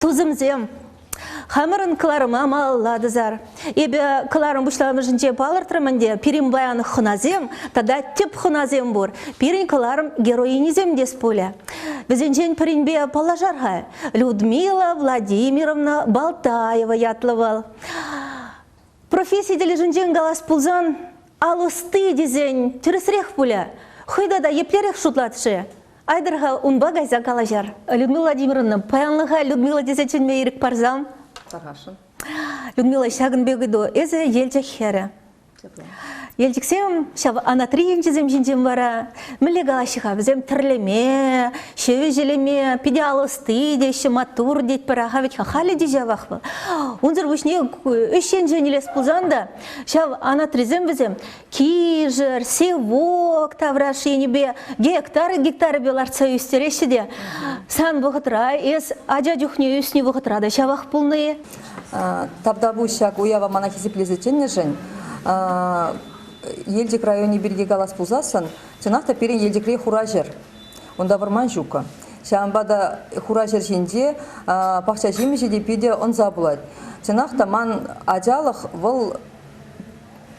Tuzumzem. Хамырын кыларым амалладызар. Эбе кыларым бушларымжынче палыртырмынде пирин баяны хыназем, тада теп хыназем бур. Пирин кыларым героинизем дес поля. Безенчен пиринбе палажарха. Людмила Владимировна Балтаева ятлывал. Профессия дележинчен галас пулзан алысты дезен түрісрех пуля. Хойда да еплерех шутлатшы. Айдырға унба гайза калажар. Людмила Владимировна, паянлыға Людмила дезечен мейрік парзам. Тархашын. Людмила шагын бегіду, әзі елчек хері. Елчексем, шав анатриен жезем жинжем бара, мүлі галашыға бізем тірлеме, шеве желеме, пиде алысты деші матур дейт пара, хавет хахали деже вақпы. Унзыр бүшне үшен женелес пұлзанда, шав анатризем бізем кижір, севок таврашыны бе, гектары беларца үстереші де. Сан бұғытыра, ес ажа жүхне үсіне бұғытырады, шавақ пұлны. Табда бұшак уява мана хизиплезечен жен. Елдік районе бірге галас пулзасын, чынақта перен елдікре хуражер. Онда варман жука. Шамбада хуражер женде, пақча жемі жеде педе онза болады. Чынақта ман ажалық выл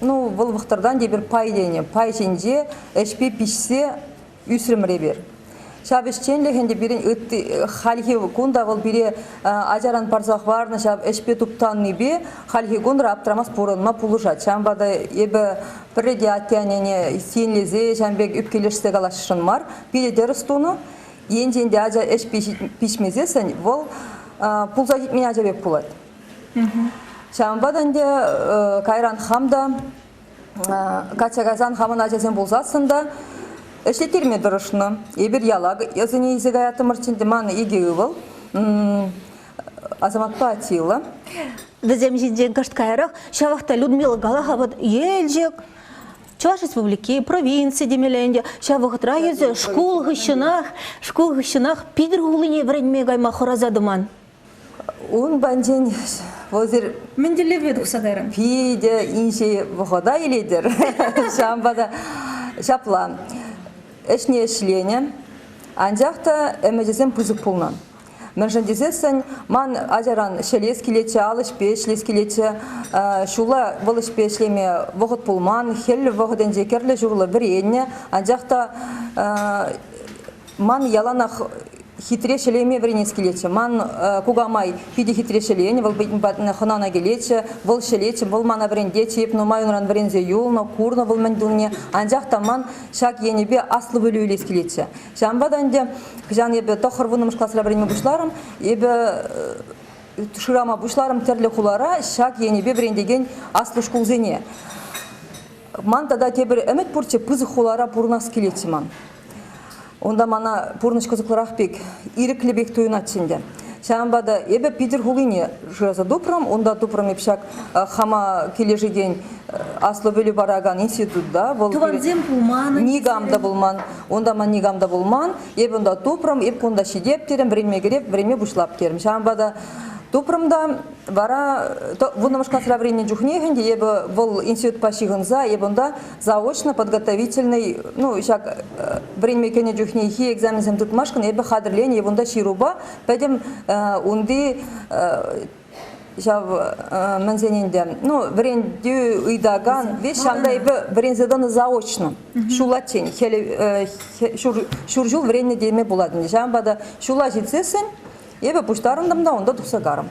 вақтардан дебір пай дене. Пай женде әшпе пішсе үсіріміре бер. Шаб ішченлігінде бірін үтті халхи күнда выл біре ажаран парзақ варны шаб әшпе тұптан небе халхи күндір аптырамас бұрынма пулышат. Шамбада ебі бірреде аттиянене сенлезе шамбек үпкелешсе қалашышын мар. Биде дәріс туны, енденде ажа әшпе пішмезесін, выл пулза кетмен ажа бек пулат. Шамбадан де Кайран хамда, Катя Газан хамын ажазен болзасында, Эшлетерме дұрышны, ебір ялаг, езіне езігі аятым ұрчынды маны еге ұвыл, азаматпа атилы. Візем женден кашт кайрық, шавақта Людмила Галахабад елжек, Чуваш республики, провинции демеленде, шавақытра езі школ ғышынақ пидір ғулыне вренме гайма хоразадыман. Он бәнден возер Менделевед ұсадарым. Пиде инше бұғыда еледер, шамбада шапла. Эшне эшлене, анжақта әмәжесен пүзік пулнан. Мәржен дезесін, ман ажаран шелес келече, алыш пеш лес келече, шула вылыш пешлеме вғыт пулман, хел вғыден жекерлі журлы бір енне, анжақта ман яланақ хитре шелеме вренес келече, ман кугамай пиде хитре шелене, выл бейтін батына хынана келече, выл шелече, выл мана врендече, епну майынран врензе юлна, курна выл мәнділіне, анжақта ман шак енебе аслы бөлі үлес келече. Жамбадан де, жан ебе тоқыр вынымыш класыра врене бұшларым, ебе шырама бұшларым терлі құлара, шак енебе врендеген аслы шкулзене. Ман тада тебір әмет пұрче пызы құлара пұрнас келече ман. Онда мана пурныш кызыклырақ бек, иреклі бек тойын атшынде. Шамбада ебе пидір хулине жыраза дупрам, онда дупрам епшак хама кележеден аслы бөлі бараган институтда. Туванзем пулманы. Нигамда булман, онда ман нигамда булман, ебе онда дупрам, еб конда шидеп терем, време кереп, време бушлап терем. Шамбада дупрамда бара вунамыш классыра времени жухнегенде, ебе вол институт пашигынза, ебе онда заочно подготовительный, шак времени кене жухнеги экзамензем tutмашкын, ебе хадырлен, ебе онда шируба, пәдем унды жав мәнзененде, вренде уйдаган, веш шамда ебе врензеданы заочно, шулатен, шуржул вренне деме буладын. Жамбада шула жетсесін, ебе пуштарындымда, онда тұқсагарым.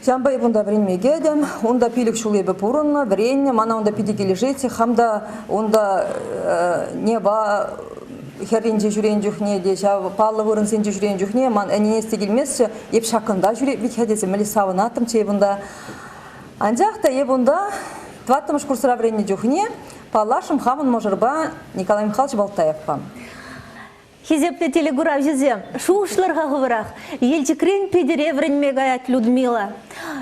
Жамба ебе онда вренме гедем, онда пилік шул ебе пұрынна, вренне, мана онда пиде кележеті, хамда онда неба херренде жүрен жүхне, де палы вырынсенде жүрен жүхне, ман әненесте келмесші, еп шақында жүрек бек хәдесі, мәлі савынатым чебында. Анжақта ебе онда 20 курсыра вренне жүхне, палашым хамын можырба Николай Михайлович Балтаевпа. Хизепте телегурав жезем, шушларға ғывырақ, елчікрен педере вренме гаят Людмила.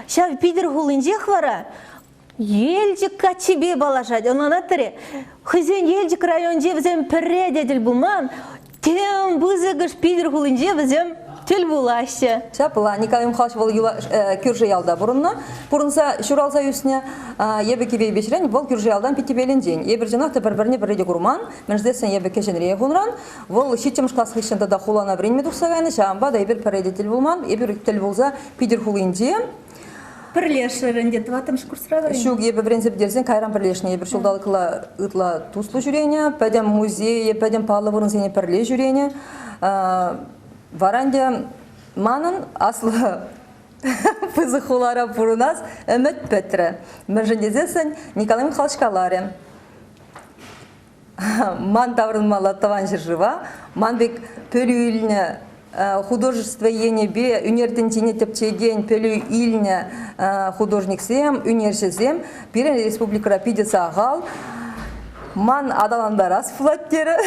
Шав педер ғулынжех вара, елчік качебе балашад, онана тіре, хызен елчік район жевзем пірре деділ бұлман, тем бұзығыш педер ғулынже візем Тел булаще. Шапла Николай Михайлович был кюрже ялда бурунна. Бурунса шуралса юсне ебе кибе бешрен был кюрже ялдан питибелен день. Ебер жанахта бір-біріне бірде гурман. Междесен ебе кешенрие гунран. Вол шитчемш класс хищента да хулана время дурсагайны. Шамба да ебер передетель булман. Ебер тел булза пидер хулинде. Пірлешерінде тватым шкурсыра Шуг ебе принцип дерсен кайран пірлешне. Ебер шулдалыкла ытла туслу жүрение. Пәдем музей, пәдем палы бурунсене пірле жүрение. Варанде манын аслы пызыхулара бурунас өмет петре. Меженезесен Николай Михайлович Каларе. Ман таврынмала таван жыржыва. Ман бек пөлүйлне художество енебе унертентине тепчеген пөлүйлне художниксем, унершезем. Пирен республика рапидеса агал. Ман адаландарас флаттері.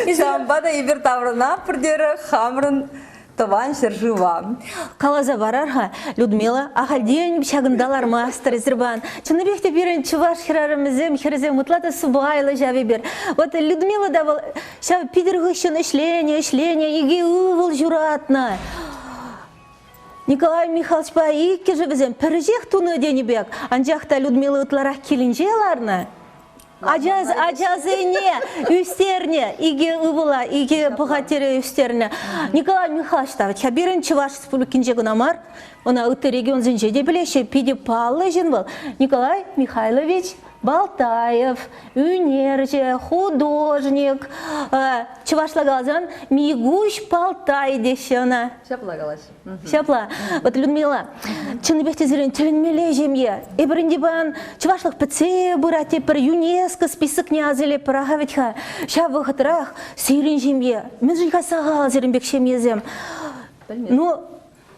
Шамбада ебір таврына пірдері хамрын таван шыржыва. Қалаза барарға Людмила ахалден шагындалар мастер зірбан. Чыны бекте берін чуваш хирарымызем, хирізем мұтлаты субайлы жаве бер. Вот Людмила да был шав пидіргішін ішление, еге ұвыл жүратна. Николай Михайлович ба икке жывізем піржек туны денебек. Анжақта Людмила ұтларақ келінжеларны. Ажазыне, үстерне, иге ұвыла, иге бұғатері үстерне. Николай Михайлович тавыч, бірін Чуваш республикинже гынамар, она ұты регион зінжеде білеші, пиде палы жын был. Николай Михайлович Балтаев, үнерже, художник, Чувашла галзан, мигуш Балтай дешена. Шапла галаш. Шапла. Вот Людмила, чыны бекте зірін тілінмеле жемге. Эбірінде бан Чувашлық піце бұрате пір ЮНЕСКО список не азеле пір ағаветха. Шап вғытырақ сейрін жемге. Мен жынға сағал зірін бек шемезем. Ну,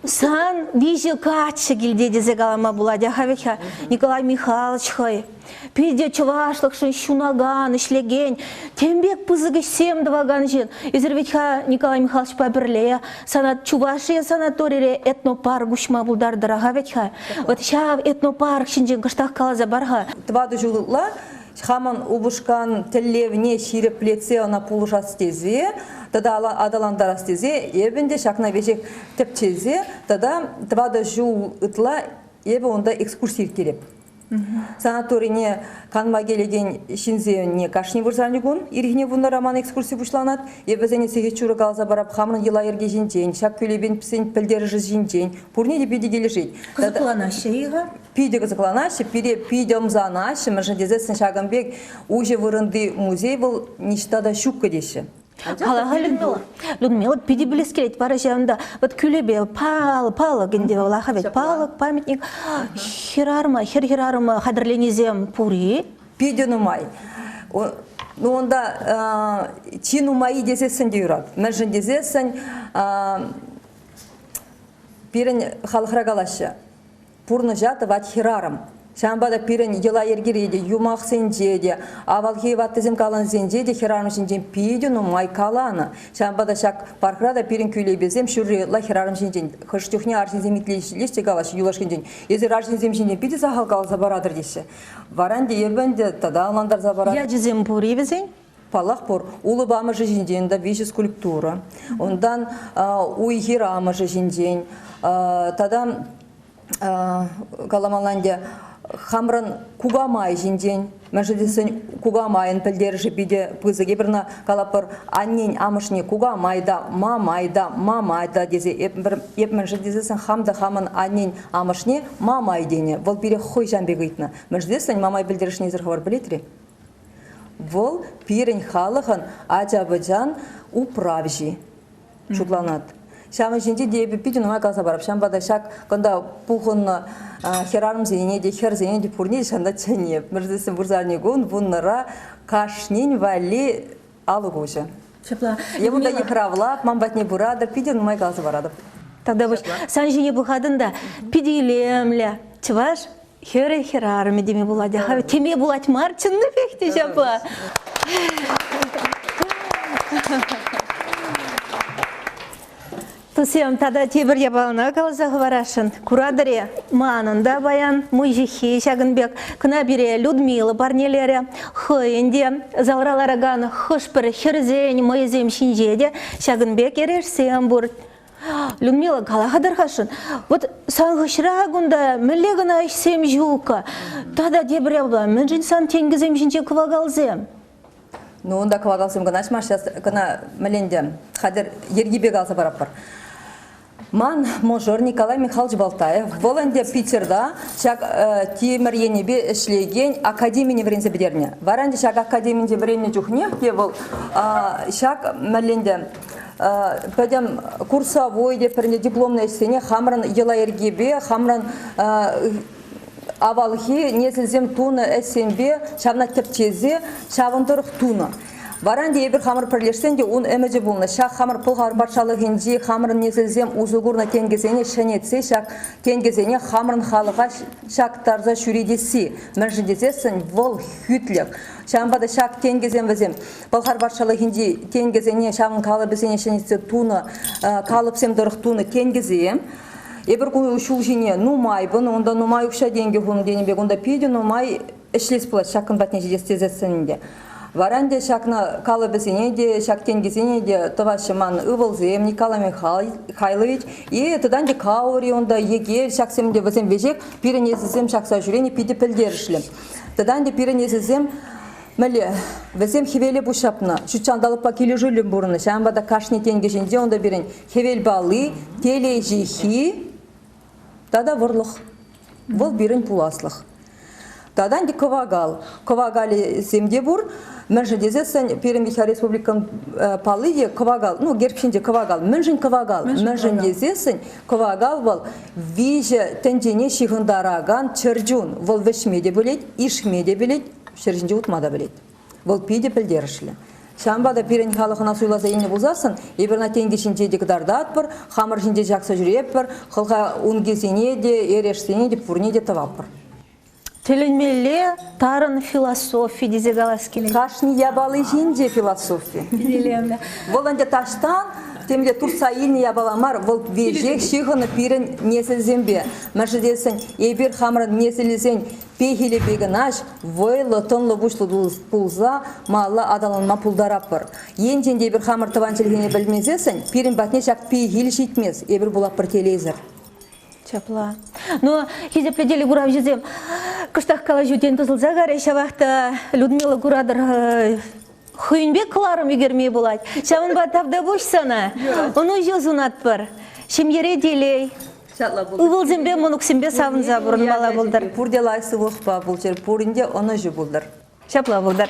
сан вижу качы келде дезе галама болады ағаветха. Николай Михайлович хай. Пиде Чувашлық шын шунаган, ішлеген. Тембек пызыгы сем дваган жен. Изірветха Николай Михайлович пабірле. Санат Чувашия санаторире этнопарк ұшма бұлдардыр ағаветха. Вот шав этнопарк шынжен қыштақ қалаза барға. Твады жылыла, хаман убышкан телевне ширеплеце она пулушат стезе, тогда адаландар стезе, ебенде шакна вечек тепчезе, тогда твады жыл ытла, ебе онда экскурсия кереп. Санаторине канма келеген шинзене кашни вырзанигун, ирихне вунда роман экскурсия бушланат, ебезене сеге чуры галза барап хамрын ела ерге жинтен, шак көлебен пісен пілдері жыз жинтен, пурне де пиде келешет. Қызықланашы иға? Пиде қызықланашы, пиде омзанашы, мәржендезесін шагамбек уже вырынды музей был ништада щукка деші. Қалаға Людмила, пиде білес келет бара жағында, вот күлебе палы генде олаға бет, палық, памятник, хирарма, қадірленезем пури. Пиде нумай. Ну онда чи нумайы дезесін де үрат. Мәржендезесін пирен халықра қалашы. Пурны жаты ват хирарым. Шамбада пирен ела ергерейде, юмақ сенжеде, авалхей ваттызым калан сенжеде, хирарым жинжен пиде нумай каланы. Шамбада шак паркрада пирен күйлейбезем, шүрі ла хирарым жинжен. Хыштюхне аршинзем итлешілеште калашы, юлашкенжен. Езір аршинзем жинжен пиде сахал каласа барадыр деші. Варанде ебенде тада аландар забарадыр. Я жезем пури везен? Палах пор, улы бамы жинжен, да вижу скульптура. Ондан уйхирамы жинжен. Тада Каламаланде хамран кугамай жинден, мәжедесін кугамайын пілдері биде пызыге бірна калапыр аннен амышне кугамайда, мамайда дезе, еп мәжедесін хамда хамын аннен амышне мамай дене, вол бире хой жамбегі итна. Мәжедесін мамай білдерішіне зірхавар білетірі? Вол пирен халығын Аджабыджан управжи шутланат. Шамы жинде дейбі пиді нұмай қалса барып, шамбада шак, қында пұлғын херарым зейне де, хер зейне де пұрне, шанда чәне. Мұрздесін бұрзарне гон, бұнныра қашнен вали алы көші. Емунда ехравлап, мамбатне бұрады, пиді нұмай қалса барады. Тогда бұш, сан жине бұқадында пидилемле, чываш, херарым едеме болады. Теме болады марчынны пекте жапла. Тусем тада тебір ябалына қаласа ғварашын. Курадыре манында баян мүйжихи шагынбек. Кына бире Людмила барнелері хыйынде залралараган хышпыр херзень мойзем шинжеде шагынбек ерешсем бұр. Людмила қалағадар қашын. Вот саңғышыра гунда мүлегіна ішсем жука. Тада тебір ябала мен жинсан тенгізем жинже кывагалзем. Ну, онда квагалсым гына ашмаш, гына мәленде, хадыр ергебек алса барап бар. Ман мажор Николай Михайлович Балтаев, воланде Питерда, шак темір енебе ішлеген академияне бірінзе бідеріне. Варанде шак академияне бірінне жүхне, де бұл шак мәленде, пәдем курсовой де бірінне дипломна істене, хамран ела ергебе, хамран авалхи несілзем туны әсенбе, шавна тепчезе, шавындырық туны. Варанде ебір хамыр пірлешсенде, он әмеже болны. Шақ хамыр пұлғар баршалығынде, хамырын несілзем ұзығырна тенгезене шәнетсе, шақ тенгезене хамырын халыға шақтарза шүредесі. Мәржіндезесін вол хүтлік. Шамбада шақ тенгезем візем. Пұлғар баршалығынде тенгезене, шағын қалы бізене шәнетсе туны, қалыпсем дұрық туны тенгезем. Ебір күн үшіл жіне нумай бұны, онда нумай үші денге ғуны денебек, онда пейді нумай ішлес болады шақын батне жедестезесінде. Варанде шақны қалы бізіне де, шақ тенгезіне де тұвашыман ұвылзем Николай Михайлович, тұдан де қауыри, онда егер шақсемде бізем бежек, пиренезізем шақса жүрені пейді пілдерішлім. Тұдан де пиренезізем Мәле, бізем хевелі бұшапны, шүтчандалыпа келі жүлім бұрыны, шамбада қашны тенгежінде онда берін хевел балы, теле жихи, тада вұрлық, бұл берін пуласлық. Тадан де кывагал, кывагали земде бұр, мәнжіндезесін Перемиха Республикан палыде кывагал, ну герпшінде кывагал, мәнжін кывагал, мәнжіндезесін кывагал бұл вижі тәндене шиғындараган чырджун, бұл вішмеде білет, ишмеде білет, шержінде ұтмада білет. Бұл пейде пілдерішлі. Шамбада пирен халықына суйласа ені бұлзасын, ебірна тенге шинде дегдарда атпыр, хамыр жінде жақса жүреп бір, қылға унгезене де, ерешсене де, пұрне де тавап бір. Теленмеле тарын философия дезегалас келен. Кашни ябалы жинде философия. Воланде таштан, темде турсайын ябаламар, вол вежек шиғыны пирен несілзембе. Мәжідесін, ебір хамырын несілізен пейхелі бегін аш, войлы тонлы бұшлы пулза, малы адаланма пулдарап бір. Енден ебір хамыр тыванчылгене білмезесін, пирен батне шақ пейхелі шейтмез, ебір бұлап бір телезір. Чапла. Но хизе предели гурав жезем. Кыштах кала жутен тузылза гареша вақта Людмила Гурадыр хүйінбек қыларым егермей болады. Шамын батавда бош сана. Оны жезун атпыр. Шемере делей. Убылзембе мұнықсембе савынза бұрын бала бұлдар. Пұрделайсы ұқпа бұл жер. Пұрінде оны жы бұлдар. Шапла бұлдар.